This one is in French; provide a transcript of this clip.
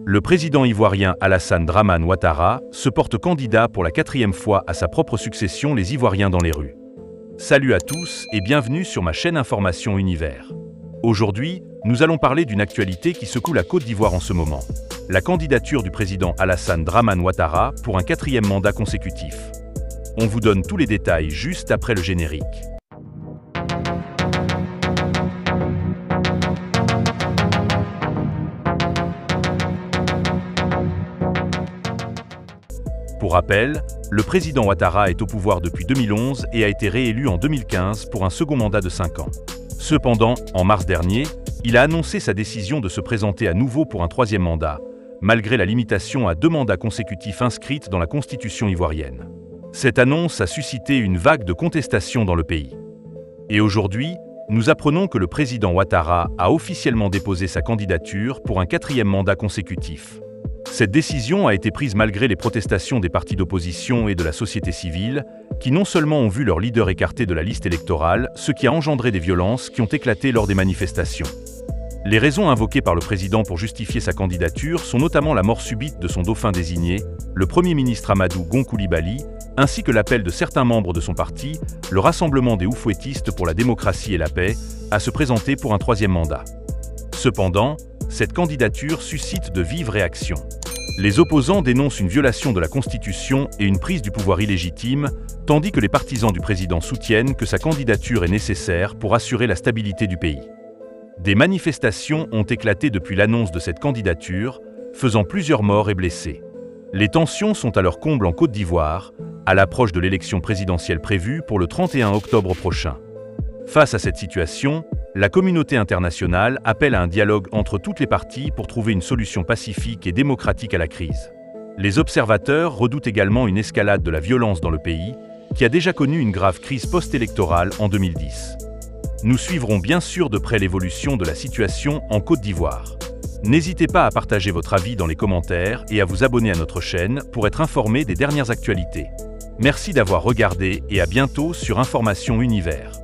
Le président ivoirien Alassane Dramane Ouattara se porte candidat pour la 4e fois à sa propre succession, les Ivoiriens dans les rues. Salut à tous et bienvenue sur ma chaîne Information Univers. Aujourd'hui, nous allons parler d'une actualité qui secoue la Côte d'Ivoire en ce moment. La candidature du président Alassane Dramane Ouattara pour un 4e mandat consécutif. On vous donne tous les détails juste après le générique. Pour rappel, le président Ouattara est au pouvoir depuis 2011 et a été réélu en 2015 pour un second mandat de 5 ans. Cependant, en mars dernier, il a annoncé sa décision de se présenter à nouveau pour un 3e mandat, malgré la limitation à 2 mandats consécutifs inscrite dans la Constitution ivoirienne. Cette annonce a suscité une vague de contestation dans le pays. Et aujourd'hui, nous apprenons que le président Ouattara a officiellement déposé sa candidature pour un 4e mandat consécutif. Cette décision a été prise malgré les protestations des partis d'opposition et de la société civile, qui non seulement ont vu leur leader écarté de la liste électorale, ce qui a engendré des violences qui ont éclaté lors des manifestations. Les raisons invoquées par le président pour justifier sa candidature sont notamment la mort subite de son dauphin désigné, le Premier ministre Amadou Gon Coulibaly, ainsi que l'appel de certains membres de son parti, le Rassemblement des Oufouettistes pour la démocratie et la paix, à se présenter pour un 3e mandat. Cependant, cette candidature suscite de vives réactions. Les opposants dénoncent une violation de la Constitution et une prise du pouvoir illégitime, tandis que les partisans du président soutiennent que sa candidature est nécessaire pour assurer la stabilité du pays. Des manifestations ont éclaté depuis l'annonce de cette candidature, faisant plusieurs morts et blessés. Les tensions sont à leur comble en Côte d'Ivoire, à l'approche de l'élection présidentielle prévue pour le 31 octobre prochain. Face à cette situation, la communauté internationale appelle à un dialogue entre toutes les parties pour trouver une solution pacifique et démocratique à la crise. Les observateurs redoutent également une escalade de la violence dans le pays, qui a déjà connu une grave crise post-électorale en 2010. Nous suivrons bien sûr de près l'évolution de la situation en Côte d'Ivoire. N'hésitez pas à partager votre avis dans les commentaires et à vous abonner à notre chaîne pour être informé des dernières actualités. Merci d'avoir regardé et à bientôt sur Information Univers.